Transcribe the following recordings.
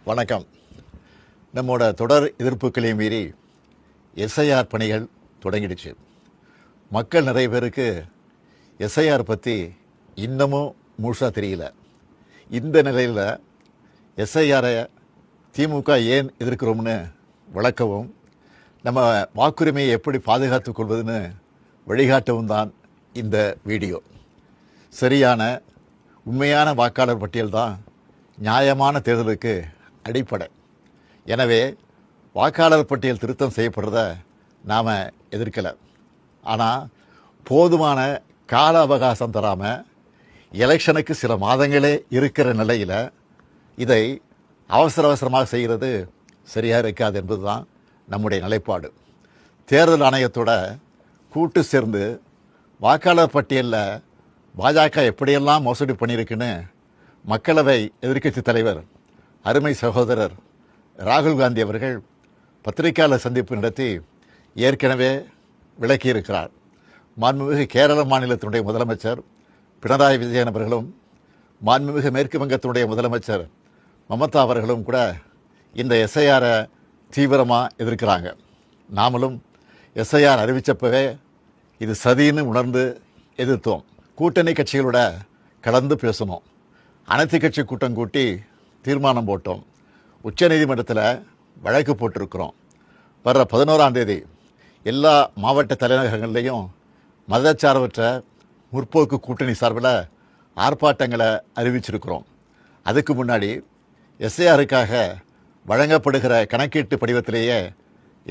வணக்கம். நம்மோட தொடர் எதிர்ப்புகளையும் மீறி எஸ்ஐஆர் பணிகள் தொடங்கிடுச்சு. மக்கள் நிறைய பேருக்கு எஸ்ஐஆர் பற்றி இன்னமும் முழுசாக தெரியல. இந்த நிலையில் எஸ்ஐஆரை திமுக ஏன் எதிர்க்கிறோம்னு விளக்கவும், நம்ம வாக்குரிமையை எப்படி பாதுகாத்துக் கொள்வதுன்னு வழிகாட்டவும் தான் இந்த வீடியோ. சரியான உண்மையான வாக்காளர் பட்டியல் தான் நியாயமான தேர்தலுக்கு அடிப்படை. எனவே வாக்காளர் பட்டியல் திருத்தம் செய்யப்படுறத நாம் எதிர்க்கலை. ஆனால் போதுமான கால அவகாசம் தராமல் எலெக்ஷனுக்கு சில மாதங்களே இருக்கிற நிலையில் இதை அவசரமாக செய்கிறது சரியாக இருக்காது என்பது தான் நம்முடைய நிலைப்பாடு. தேர்தல் ஆணையத்தோட கூட்டு சேர்ந்து வாக்காளர் பட்டியலில் பாஜக எப்படியெல்லாம் மோசடி பண்ணியிருக்குன்னு மக்களவை எதிர்க்கட்சி தலைவர் அருமை சகோதரர் ராகுல் காந்தி அவர்கள் பத்திரிகையாளர் சந்திப்பு நடத்தி ஏற்கனவே விளக்கியிருக்கிறார். மாண்புமிகு கேரள மாநிலத்தினுடைய முதலமைச்சர் பினராயி விஜயன் அவர்களும் மாண்புமிகு மேற்கு வங்கத்தினுடைய முதலமைச்சர் மமதா அவர்களும் கூட இந்த எஸ்ஐஆரை தீவிரமாக எதிர்க்கிறாங்க. நாமளும் எஸ்ஐஆர் அறிவித்தப்பவே இது சதின்னு உணர்ந்து எதிர்த்தோம். கூட்டணி கட்சிகளோட கலந்து பேசணும். அனைத்து கட்சி கூட்டம் கூட்டி தீர்மானம் போட்டோம். உச்சநீதிமன்றத்தில் வழக்கு போட்டிருக்கிறோம். வர்ற 11ஆம் தேதி எல்லா மாவட்ட தலைநகரங்கள்லேயும் மதச்சார்பற்ற முற்போக்கு கூட்டணி சார்பில் ஆர்ப்பாட்டங்களை அறிவிச்சிருக்கிறோம். அதுக்கு முன்னாடி எஸ்ஐஆருக்காக வழங்கப்படுகிற கணக்கீட்டு படிவத்திலேயே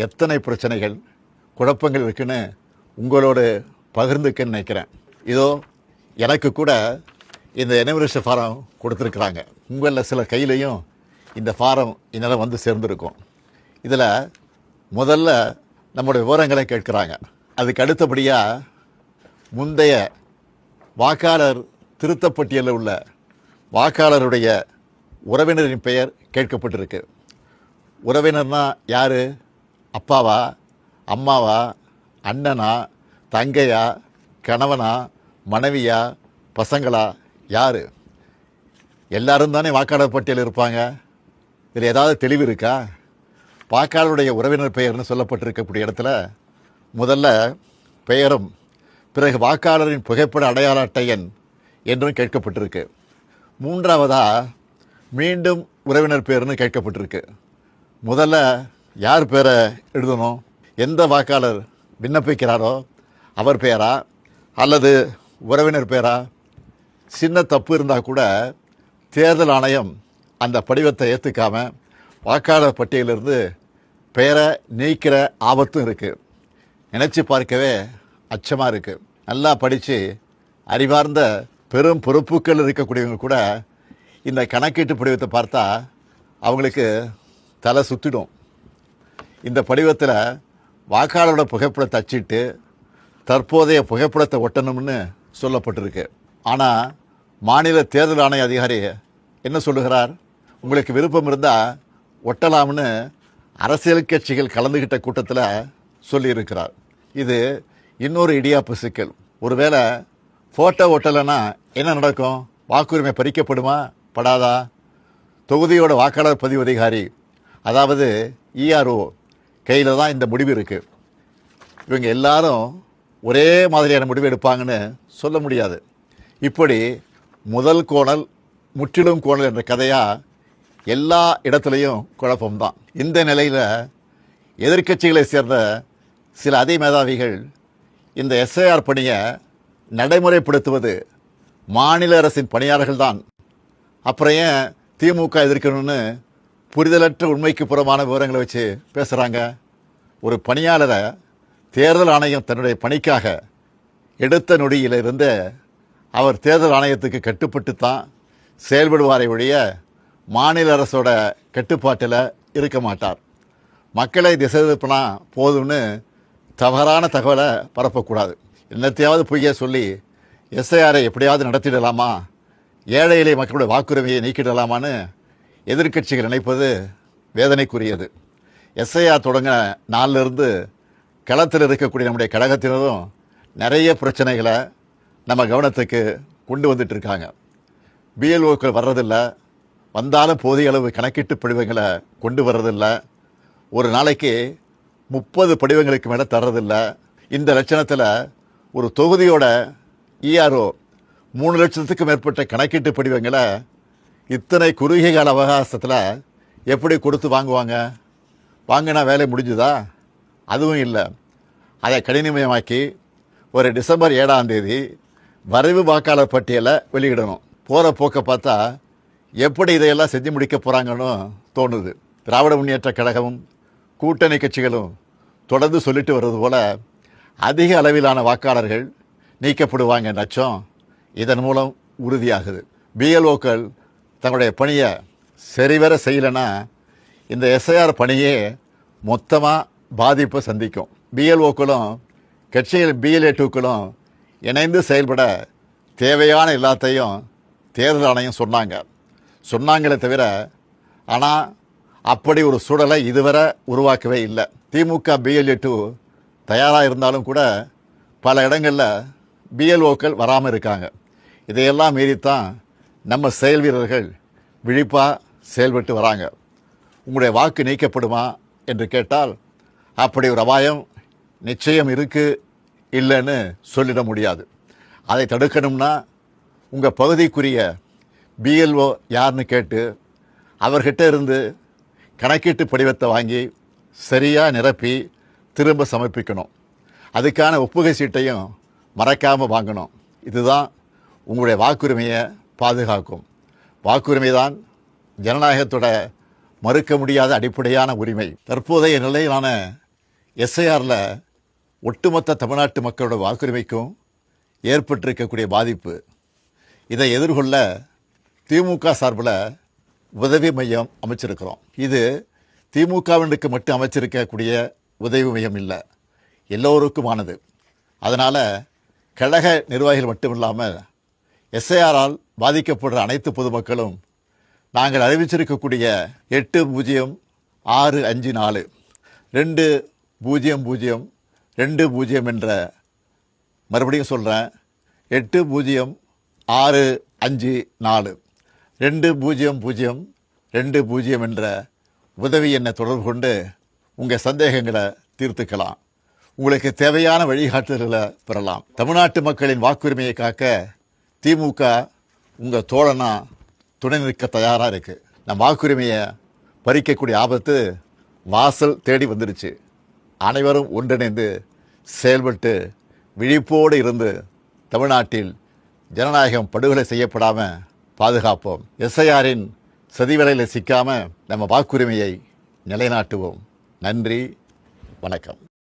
எத்தனை பிரச்சனைகள் குழப்பங்கள் இருக்குன்னு உங்களோடு பகிர்ந்துக்கன்னு நினைக்கிறேன். இதோ எனக்கு கூட இந்த எனுமரேஷன் ஃபாரம் கொடுத்துருக்குறாங்க. உங்களில் சில கையிலையும் இந்த ஃபாரம் இதனால் வந்து சேர்ந்துருக்கும். இதில் முதல்ல நம்முடைய விவரங்களை கேட்குறாங்க. அதுக்கு அடுத்தபடியாக முந்தைய வாக்காளர் திருத்தப்பட்டியலில் உள்ள வாக்காளருடைய உறவினரின் பெயர் கேட்கப்பட்டிருக்கு. உறவினர்னா யார்? அப்பாவா, அம்மாவா, அண்ணனா, தங்கையா, கணவனா, மனைவியா, பசங்களா, யார்? எல்லாரும் தானே வாக்காளர் பட்டியல் இருப்பாங்க. இதில் ஏதாவது தெளிவு இருக்கா? வாக்காளருடைய உறவினர் பெயர்னு சொல்லப்பட்டிருக்கக்கூடிய இடத்துல முதல்ல பெயரும் பிறகு வாக்காளரின் புகைப்பட அடையாள அட்டை எண் என்றும் கேட்கப்பட்டிருக்கு. மூன்றாவதாக மீண்டும் உறவினர் பெயர்னு கேட்கப்பட்டிருக்கு. முதல்ல யார் பேரை எழுதணும்? எந்த வாக்காளர் விண்ணப்பிக்கிறாரோ அவர் பெயரா அல்லது உறவினர் பேரா? சின்ன தப்பு இருந்தால் கூட தேர்தல் ஆணையம் அந்த படிவத்தை ஏற்றுக்காம வாக்காளர் பட்டியலிருந்து பெயரை நீக்கிற ஆபத்தும் இருக்குது. நினச்சி பார்க்கவே அச்சமாக இருக்குது. நல்லா படித்து அறிவார்ந்த பெரும் பொறுப்புகள் இருக்கக்கூடியவங்க கூட இந்த கணக்கீட்டு படிவத்தை பார்த்தா அவங்களுக்கு தலை சுற்றிடும். இந்த படிவத்தில் வாக்காளரோட புகைப்படத்தை அச்சிட்டு தற்போதைய புகைப்படத்தை ஒட்டணும்னு சொல்லப்பட்டிருக்கு. ஆனால் மாநில தேர்தல் ஆணைய அதிகாரி என்ன சொல்லுகிறார்? உங்களுக்கு விருப்பம் இருந்தால் ஒட்டலாம்னு அரசியல் கட்சிகள் கலந்துக்கிட்ட கூட்டத்தில் சொல்லியிருக்கிறார். இது இன்னொரு இடியாப்பு சிக்கல். ஒருவேளை ஃபோட்டோ ஒட்டலைன்னா என்ன நடக்கும்? வாக்குரிமை பறிக்கப்படுமா படாதா? தொகுதியோட வாக்காளர் பதிவு அதிகாரி, அதாவது இஆர்ஓ கையில் தான் இந்த முடிவு இருக்குது. இவங்க எல்லாரும் ஒரே மாதிரியான முடிவு எடுப்பாங்கன்னு சொல்ல முடியாது. இப்படி முதல் கோணல் முற்றிலும் கோணல் என்ற கதையாக எல்லா இடத்துலையும் குழப்பம்தான். இந்த நிலையில் எதிர்க்கட்சிகளை சேர்ந்த சில அதிமேதாவிகள் இந்த எஸ்ஐஆர் பணியை நடைமுறைப்படுத்துவது மாநில அரசின் பணியாளர்கள் தான், அப்புறம் ஏன் திமுக எதிர்க்கணும்னு புரிதலற்ற உண்மைக்கு புறமான விவரங்களை வச்சு பேசுகிறாங்க. ஒரு பணியாளரை தேர்தல் ஆணையம் தன்னுடைய பணிக்காக எடுத்த நொடியிலிருந்து அவர் தேர்தல் ஆணையத்துக்கு கட்டுப்பட்டு தான் செயல்படுவாரை ஒழிய மாநில அரசோட கட்டுப்பாட்டில் இருக்க மாட்டார். மக்களை திசை திருப்பினா போதும்னு தவறான தகவலை பரப்பக்கூடாது. என்னத்தையாவது பொய்ய சொல்லி எஸ்ஐஆரை எப்படியாவது நடத்திடலாமா, ஏழை எளிய மக்களுடைய வாக்குரிமையை நீக்கிடலாமான்னு எதிர்க்கட்சிகள் நினைப்பது வேதனைக்குரியது. எஸ்ஐஆர் தொடங்க நாளிலிருந்து களத்தில் இருக்கக்கூடிய நம்முடைய கழகத்தினரும் நிறைய பிரச்சனைகளை நம்ம கவனத்துக்கு கொண்டு வந்துட்டு இருக்காங்க. பிஎல்ஓக்கள் வர்றதில்லை, வந்தாலும் போதிய அளவு கணக்கீட்டு படிவங்களை கொண்டு வர்றதில்ல. ஒரு நாளைக்கு 30 படிவங்களுக்கு மேலே தர்றதில்ல. இந்த லட்சணத்தில் ஒரு தொகுதியோட இஆர்ஓ 3 லட்சத்துக்கு மேற்பட்ட கணக்கீட்டு படிவங்களை இத்தனை குறுகிய கால அவகாசத்தில் எப்படி கொடுத்து வாங்குவாங்க? வாங்கினா வேலை முடிஞ்சுதா? அதுவும் இல்லை. அதை கடினமயமாக்கி ஒரு டிசம்பர் 7ஆம் தேதி வரைவு வாக்காளர் பட்டியலை வெளியிடணும். போகிற போக்கை பார்த்தா எப்படி இதையெல்லாம் செஞ்சு முடிக்க போகிறாங்கன்னு தோணுது. திராவிட முன்னேற்ற கழகமும் கூட்டணி கட்சிகளும் தொடர்ந்து சொல்லிட்டு வர்றது போல அதிக அளவிலான வாக்காளர்கள் நீக்கப்படுவாங்க நச்சம் இதன் மூலம் உறுதியாகுது. பிஎல்ஓக்கள் தங்களுடைய பணியை சரிவர செய்யலைன்னா இந்த எஸ்ஐஆர் பணியே மொத்தமாக பாதிப்பை சந்திக்கும். பிஎல்ஓக்களும் கட்சிகள் பிஎல்ஏ2க்களும் இணைந்து செயல்பட தேவையான எல்லாத்தையும் தேர்தல் ஆணையம் சொன்னாங்களே தவிர ஆனால் அப்படி ஒரு சூழலை இதுவரை உருவாக்கவே இல்லை. திமுக பிஎல்ஏ2 தயாராக இருந்தாலும் கூட பல இடங்களில் பிஎல்ஓக்கள் வராமல் இருக்காங்க. இதையெல்லாம் மீறித்தான் நம்ம செயல் வீரர்கள் விழிப்பாக செயல்பட்டு வராங்க. உங்களுடைய வாக்கு நீக்கப்படுமா என்று கேட்டால் அப்படி ஒரு அபாயம் நிச்சயம் இருக்குது, இல்லைன்னு சொல்லிட முடியாது. அதை தடுக்கணும்னா உங்கள் பகுதிக்குரிய பிஎல்ஓ யாருன்னு கேட்டு அவர்கிட்ட இருந்து கணக்கீட்டு படிவத்தை வாங்கி சரியாக நிரப்பி திரும்ப சமர்ப்பிக்கணும். அதுக்கான ஒப்புகை சீட்டையும் மறக்காமல் வாங்கணும். இதுதான் உங்களுடைய வாக்குரிமையை பாதுகாக்கும். வாக்குரிமை தான் ஜனநாயகத்தோட மறுக்க முடியாத அடிப்படையான உரிமை. தற்போதைய நிலையிலான எஸ்ஐஆரில் ஒட்டுமொத்த தமிழ்நாட்டு மக்களோட வாக்குரிமைக்கும் ஏற்பட்டிருக்கக்கூடிய பாதிப்பு, இதை எதிர்கொள்ள திமுக சார்பில் உதவி மையம் அமைச்சிருக்கிறோம். இது திமுகவினருக்கு மட்டும் அமைச்சிருக்கக்கூடிய உதவி மையம் இல்லை, எல்லோருக்குமானது. அதனால் கழக நிர்வாகிகள் மட்டும் இல்லாமல் எஸ்ஐஆரால் பாதிக்கப்படுற அனைத்து பொதுமக்களும் நாங்கள் அறிவிச்சிருக்கக்கூடிய 80654200 200220 என்ற, மறுபடியும் சொல்கிறேன், 80654200 200220 என்ற உதவி எண்ணை தொடர்பு கொண்டு உங்கள் சந்தேகங்களை தீர்த்துக்கலாம். உங்களுக்கு தேவையான வழிகாட்டுதல்களை பெறலாம். தமிழ்நாட்டு மக்களின் வாக்குரிமையை காக்க திமுக உங்கள் தோழனா துணை நிற்க தயாராக இருக்குது. நம் வாக்குரிமையை பறிக்கக்கூடிய ஆபத்து வாசல் தேடி வந்துடுச்சு. அனைவரும் ஒன்றிணைந்து செயல்பட்டு விழிப்போடு இருந்து தமிழ்நாட்டில் ஜனநாயகம் படுகொலை செய்யப்படாமல் பாதுகாப்போம். எஸ்ஐஆரின் சதிவலையில் சிக்காமல் நம்ம வாக்குரிமையை நிலைநாட்டுவோம். நன்றி, வணக்கம்.